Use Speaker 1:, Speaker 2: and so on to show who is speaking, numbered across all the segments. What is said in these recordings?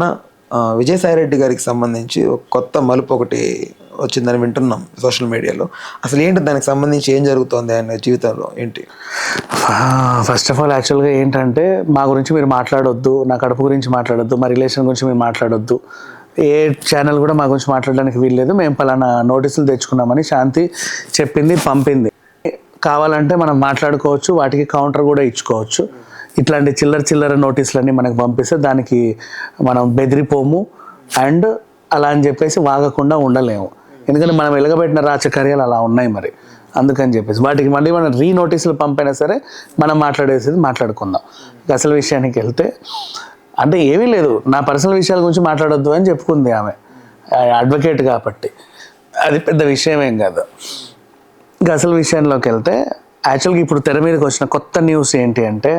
Speaker 1: నా విజయసాయి రెడ్డి గారికి సంబంధించి ఒక కొత్త మలుపు ఒకటి వచ్చిందని వింటున్నాం సోషల్ మీడియాలో. అసలు ఏంటి దానికి సంబంధించి ఏం జరుగుతోంది ఆయన జీవితంలో ఏంటి?
Speaker 2: ఫస్ట్ ఆఫ్ ఆల్ యాక్చువల్గా ఏంటంటే మా గురించి మీరు మాట్లాడొద్దు, నా కడుపు గురించి మాట్లాడొద్దు, మా రిలేషన్ గురించి మీరు మాట్లాడొద్దు, ఏ ఛానల్ కూడా మా గురించి మాట్లాడడానికి వీల్లేదు, మేము పలానా నోటీసులు తెచ్చుకున్నామని శాంతి చెప్పింది, పంపింది. కావాలంటే మనం మాట్లాడుకోవచ్చు, వాటికి కౌంటర్ కూడా ఇచ్చుకోవచ్చు. ఇట్లాంటి చిల్లర నోటీసులన్నీ మనకు పంపిస్తే దానికి మనం బెదిరిపోము అండ్ అలా అని చెప్పేసి వాగకుండా ఉండలేము. ఎందుకంటే మనం వెలగబెట్టిన రాజకార్యాలు అలా ఉన్నాయి మరి, అందుకని చెప్పేసి వాటికి మళ్ళీ మనం నోటీసులు పంపైనా సరే మనం మాట్లాడేసేది మాట్లాడుకుందాం. అసలు విషయానికి వెళ్తే అంటే ఏమీ లేదు, నా పర్సనల్ విషయాల గురించి మాట్లాడొద్దు అని చెప్పుకుంది ఆమె, అడ్వకేట్ కాబట్టి అది పెద్ద విషయం ఏం కాదు. ఇంకా అసలు విషయంలోకి వెళ్తే యాక్చువల్గా ఇప్పుడు తెర మీదకి వచ్చిన కొత్త న్యూస్ ఏంటి అంటే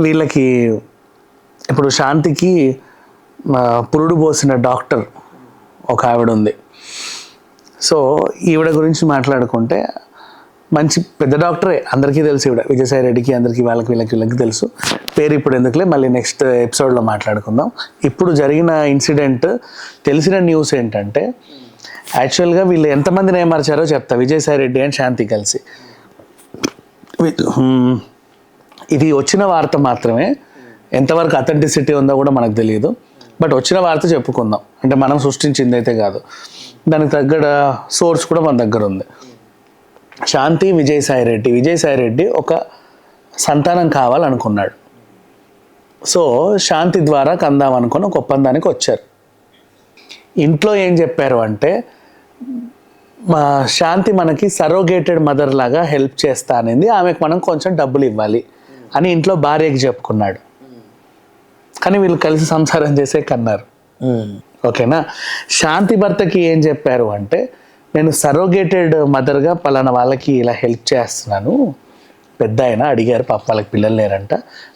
Speaker 2: వీళ్ళకి ఇప్పుడు శాంతికి పురుడు పోసిన డాక్టర్ ఒక ఆవిడ ఉంది. సో ఈవిడ గురించి మాట్లాడుకుంటే మంచి పెద్ద డాక్టరే, అందరికీ తెలుసు ఈవిడ, విజయసాయి రెడ్డికి అందరికీ వీళ్ళకి తెలుసు. పేరు ఇప్పుడు ఎందుకులే, మళ్ళీ నెక్స్ట్ ఎపిసోడ్లో మాట్లాడుకుందాం. ఇప్పుడు జరిగిన ఇన్సిడెంట్ తెలిసిన న్యూస్ ఏంటంటే యాక్చువల్గా వీళ్ళు ఎంతమందిని ఏమార్చారో చెప్తా. విజయసాయి రెడ్డి అండ్ శాంతి కలిసి, ఇది వచ్చిన వార్త మాత్రమే, ఎంతవరకు అథెంటిసిటీ ఉందో కూడా మనకు తెలియదు. బట్ వచ్చిన వార్త చెప్పుకుందాం, అంటే మనం సృష్టించింది అయితే కాదు, దానికి తగ్గ సోర్స్ కూడా మన దగ్గర ఉంది. శాంతి విజయసాయి రెడ్డి ఒక సంతానం కావాలనుకున్నాడు. సో శాంతి ద్వారా కందాం అనుకుని ఒక ఒప్పందానికి వచ్చారు. ఇంట్లో ఏం చెప్పారు అంటే మా శాంతి మనకి సరోగేటెడ్ మదర్ లాగా హెల్ప్ చేస్తా అనేది, ఆమెకు మనం కొంచెం డబ్బులు ఇవ్వాలి అని ఇంట్లో భార్యకి చెప్పుకున్నాడు. కానీ వీళ్ళు కలిసి సంసారం చేసే కన్నారు. ఓకేనా. శాంతి భర్తకి ఏం చెప్పారు అంటే నేను సరోగేటెడ్ మదర్గా పలానా వాళ్ళకి ఇలా హెల్ప్ చేస్తున్నాను, పెద్ద అయినా అడిగారు, పాప వాళ్ళకి పిల్లలు లేరంట,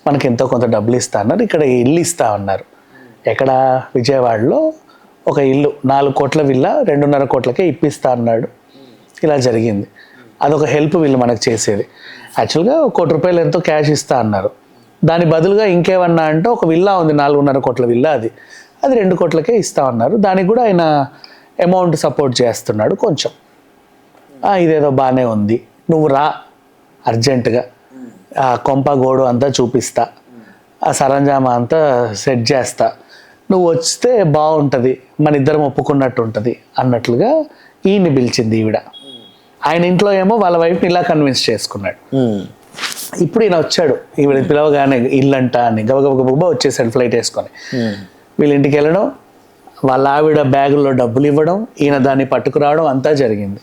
Speaker 2: మనకి ఎంతో కొంత డబ్బులు ఇస్తా అన్నారు, ఇక్కడ ఇల్లు ఇస్తా అన్నారు. ఎక్కడ? విజయవాడలో ఒక ఇల్లు, 4 కోట్ల విల్లా 2.5 కోట్లకే ఇప్పిస్తా అన్నాడు. ఇలా జరిగింది. అదొక హెల్ప్ వీళ్ళు మనకు చేసేది. యాక్చువల్గా 1 కోటి రూపాయలు ఎంతో క్యాష్ ఇస్తా అన్నారు. దాని బదులుగా ఇంకేమన్నా అంటే ఒక విల్లా ఉంది, 4.5 కోట్ల విల్లా, అది 2 కోట్లకే ఇస్తా అన్నారు. దానికి కూడా ఆయన అమౌంట్ సపోర్ట్ చేస్తున్నాడు కొంచెం. ఇదేదో బాగానే ఉంది, నువ్వు రా అర్జెంటుగా, ఆ కొంప గోడు అంతా చూపిస్తా, ఆ సరంజామా అంతా సెట్ చేస్తా, నువ్వు వస్తే బాగుంటుంది, మన ఇద్దరం ఒప్పుకున్నట్టు ఉంటుంది అన్నట్లుగా ఈయన్ని పిలిచింది ఈవిడ. ఆయన ఇంట్లో ఏమో వాళ్ళ వైఫ్ని ఇలా కన్విన్స్ చేసుకున్నాడు. ఇప్పుడు ఈయన వచ్చాడు, ఈవిడ పిలవగానే ఇల్లంట అని గబగబ వచ్చేసాడు ఫ్లైట్ వేసుకొని. వీళ్ళ ఇంటికి వెళ్ళడం, వాళ్ళ ఆవిడ బ్యాగుల్లో డబ్బులు ఇవ్వడం, ఈయన దాన్ని పట్టుకురావడం అంతా జరిగింది.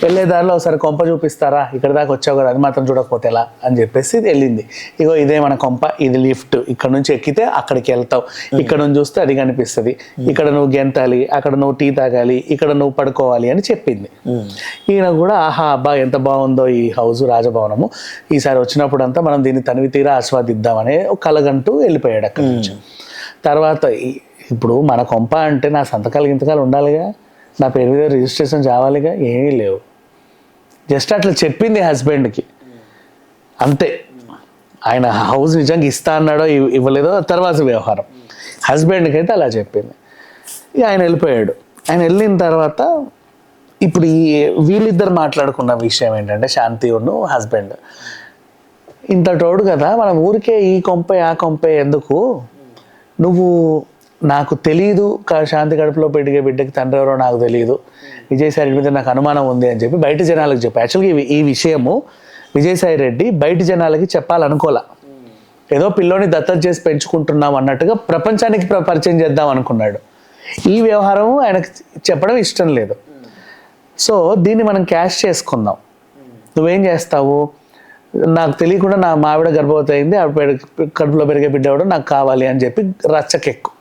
Speaker 2: వెళ్ళే దారిలో ఒకసారి కొంప చూపిస్తారా, ఇక్కడ దాకా వచ్చావు కదా, అది మాత్రం చూడకపోతే ఎలా అని చెప్పేసి వెళ్ళింది. ఇగో ఇదే మన కొంప, ఇది లిఫ్ట్, ఇక్కడ నుంచి ఎక్కితే అక్కడికి వెళ్తావు, ఇక్కడ నుంచి చూస్తే అది కనిపిస్తుంది, ఇక్కడ నువ్వు గెంతాలి, అక్కడ నువ్వు టీ తాగాలి, ఇక్కడ నువ్వు పడుకోవాలి అని చెప్పింది. ఈయన కూడా ఆహా అబ్బా ఎంత బాగుందో ఈ హౌస్, రాజభవనము, ఈసారి వచ్చినప్పుడు అంతా మనం దీన్ని తనివి తీరా ఆస్వాదిద్దామనే ఒక కలగంటూ వెళ్ళిపోయాడు అక్కడి నుంచి. తర్వాత ఇప్పుడు మన కొంప అంటే నా సంతకాలు గింతకాలు ఉండాలిగా, నా పేరు మీద రిజిస్ట్రేషన్ కావాలిగా, ఏమీ లేవు. జస్ట్ అట్లా చెప్పింది హస్బెండ్కి అంతే. ఆయన హౌస్ నిజంగా ఇస్తా అన్నాడో ఇవ్వలేదో తర్వాత వ్యవహారం. హస్బెండ్కి అయితే అలా చెప్పింది. ఇక ఆయన వెళ్ళిపోయాడు. ఆయన వెళ్ళిన తర్వాత ఇప్పుడు వీళ్ళిద్దరు మాట్లాడుకున్న విషయం ఏంటంటే శాంతి ఉన్ను హస్బెండ్, ఇంత తోడు కదా మనం ఊరికే ఈ కొంపే ఆ కొంపే ఎందుకు, నువ్వు నాకు తెలీదు, శాంతి కడుపులో పెరిగే బిడ్డకి తండ్రి ఎవరో నాకు తెలియదు, విజయసాయి రెడ్డి మీద నాకు అనుమానం ఉంది అని చెప్పి బయట జనాలకు చెప్పి, యాక్చువల్గా ఈ విషయము విజయసాయి రెడ్డి బయట జనాలకి చెప్పాలనుకోలే, ఏదో పిల్లోని దత్తత చేసి పెంచుకుంటున్నాం అన్నట్టుగా ప్రపంచానికి పరిచయం చేద్దాం అనుకున్నాడు. ఈ వ్యవహారం ఆయనకు చెప్పడం ఇష్టం లేదు. సో దీన్ని మనం క్యాష్ చేసుకుందాం. నువ్వేం చేస్తావు, నాకు తెలియకుండా నా మావిడ గర్భవతి అయింది, ఆవిడ కడుపులో పెరిగే బిడ్డ ఎవడో నాకు కావాలి అని చెప్పి రచ్చకెక్కు,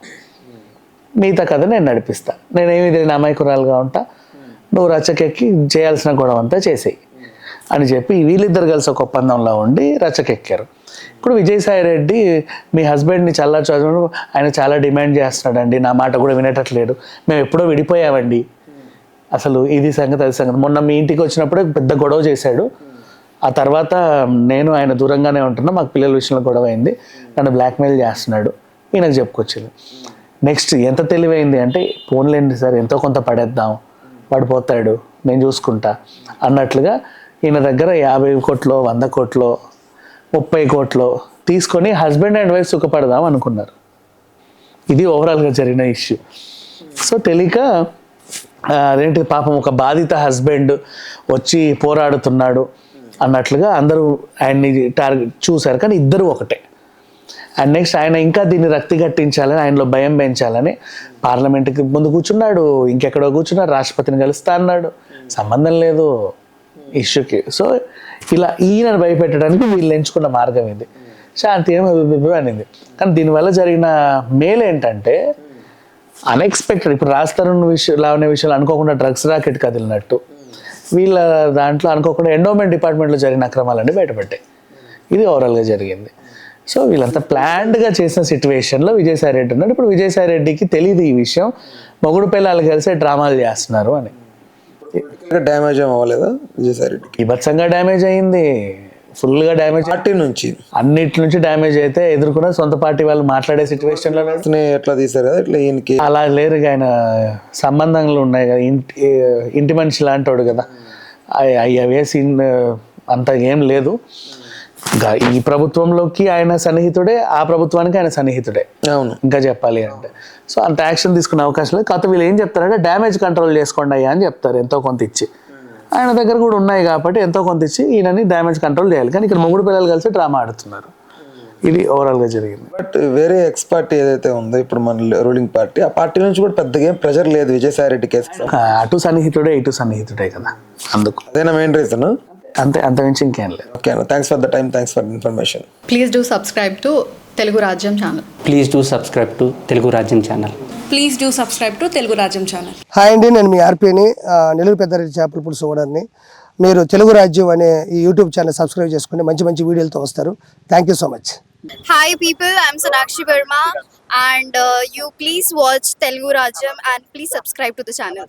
Speaker 2: మిగతా కథ నేను నడిపిస్తా, నేనేమి తెలియని అమాయకురాలుగా ఉంటా, నువ్వు రచ్చకెక్కి చేయాల్సిన గొడవ అంతా చేసేయి అని చెప్పి వీళ్ళిద్దరు కలిసి ఒక ఒప్పందంలో ఉండి రచ్చకెక్కారు. ఇప్పుడు విజయసాయి రెడ్డి మీ హస్బెండ్ని చదువు ఆయన చాలా డిమాండ్ చేస్తున్నాడండి, నా మాట కూడా వినేటట్లేడు, మేము ఎప్పుడో విడిపోయామండి, అసలు ఇది సంగతి అది సంగతి, మొన్న మీ ఇంటికి వచ్చినప్పుడే పెద్ద గొడవ చేశాడు, ఆ తర్వాత నేను ఆయన దూరంగానే ఉంటున్నా, మాకు పిల్లల విషయంలో గొడవ అయింది, నన్ను బ్లాక్మెయిల్ చేస్తున్నాడు, ఈయనకు చెప్పుకొచ్చింది. నెక్స్ట్ ఎంత తెలివైంది అంటే పోన్లేండి సార్ ఎంతో కొంత పడేద్దాం, పడిపోతాడు నేను చూసుకుంటా అన్నట్లుగా ఈయన దగ్గర 50 కోట్లో 100 కోట్లో 30 కోట్లో తీసుకొని హస్బెండ్ అండ్ వైఫ్ సుఖపడదాం అనుకున్నారు. ఇది ఓవరాల్గా జరిగిన ఇష్యూ. సో తెలియక అదేంటి పాపం ఒక బాధిత హస్బెండ్ వచ్చి పోరాడుతున్నాడు అన్నట్లుగా అందరూ ఆయన్ని టార్గెట్ చూశారు, కానీ ఇద్దరు ఒకటే. అండ్ నెక్స్ట్ ఆయన ఇంకా దీన్ని రక్తి కట్టించాలని, ఆయనలో భయం పెంచాలని పార్లమెంట్కి ముందు కూర్చున్నాడు, ఇంకెక్కడో కూర్చున్నాడు, రాష్ట్రపతిని కలుస్తా అన్నాడు, సంబంధం లేదు ఇష్యూకి. సో ఇలా ఈయనను భయపెట్టడానికి వీళ్ళు ఎంచుకున్న మార్గం ఇది. శాంతి ఏమో అనింది. కానీ దీనివల్ల జరిగిన మేలు ఏంటంటే అన్ఎక్స్పెక్టెడ్. ఇప్పుడు రాజతరుణ్ లావణ్య విషయంలో అనుకోకుండా డ్రగ్స్ రాకెట్ కదిలినట్టు వీళ్ళ దాంట్లో అనుకోకుండా ఎండోమెంట్ డిపార్ట్మెంట్లో జరిగిన అక్రమాలన్నీ బయటపడ్డాయి. ఇది ఓవరాల్గా జరిగింది. సో వీళ్ళంతా ప్లాన్డ్గా చేసిన సిచ్యువేషన్లో విజయసాయి రెడ్డి ఉన్నాడు. ఇప్పుడు విజయసాయి రెడ్డికి తెలియదు ఈ విషయం, మొగుడు పిల్లలు కలిసే డ్రామాలు చేస్తున్నారు అని.
Speaker 1: డ్యామేజ్ ఏం అవ్వలేదా విజయసాయి రెడ్డికి?
Speaker 2: బీభత్సంగా డ్యామేజ్ అయింది, ఫుల్గా డ్యామేజ్.
Speaker 1: పార్టీ నుంచి
Speaker 2: అన్నిటి నుంచి డ్యామేజ్ అయితే ఎదుర్కొన్న సొంత పార్టీ వాళ్ళు మాట్లాడే సిచ్యువేషన్లో
Speaker 1: ఎట్లా తీశారు కదా ఇట్లా ఈయనకి
Speaker 2: అలా లేరు. ఆయన సంబంధాలు ఉన్నాయి కదా, ఇంటి మనిషి లాంటోడు కదా, అవి అంత ఏం లేదు. ఈ ప్రభుత్వంలోకి ఆయన సన్నిహితుడే, ఆ ప్రభుత్వానికి ఆయన సన్నిహితుడే.
Speaker 1: అవును,
Speaker 2: ఇంకా చెప్పాలి అంటే సో అంత యాక్షన్ తీసుకునే అవకాశం లేదు. కాకపోతే వీళ్ళు ఏం చెప్తారంటే డ్యామేజ్ కంట్రోల్ చేసుకోండి అయ్యా అని చెప్తారు, ఎంతో కొంత ఇచ్చి. ఆయన దగ్గర కూడా ఉన్నాయి కాబట్టి ఎంతో కొంత ఇచ్చి ఈయనని డ్యామేజ్ కంట్రోల్ చేయాలి. కానీ ఇక్కడ మొగుడు పిల్లలు కలిసి డ్రామా ఆడుతున్నారు. ఇది ఓవరాల్గా జరిగింది.
Speaker 1: బట్ వేరే ఎక్స్ పార్టీ ఏదైతే ఉందో ఇప్పుడు మన రూలింగ్ పార్టీ, ఆ పార్టీ నుంచి కూడా పెద్దగా ఏం ప్రెజర్ లేదు విజయసాయి రెడ్డి కేసు.
Speaker 2: అటు సన్నిహితుడే ఇటు సన్నిహితుడే కదా, అందుకు
Speaker 1: అదేనా మెయిన్ రీజన్?
Speaker 2: అంతమించి ఇంకేం లేదు.
Speaker 1: ఓకే అన్న, thanks for the time, thanks for information.
Speaker 3: Please do subscribe to Telugu Rajyam channel.
Speaker 4: Please do subscribe to Telugu Rajyam channel.
Speaker 5: Please do subscribe to Telugu Rajyam channel.
Speaker 6: Hi అండి, నేను మీ ఆర్పీని, నెల్లూరు పెద్దారెడ్డి చేపల పులుసు ఓనర్ని. మీరు తెలుగు రాజ్యం అనే ఈ యూట్యూబ్ ఛానల్ సబ్స్క్రైబ్ చేసుకుని మంచి మంచి వీడియోలతో వస్తారు. Thank you so much.
Speaker 7: Hi people, I'm Sonakshi Verma and you please watch Telugu Rajyam and please subscribe to the channel.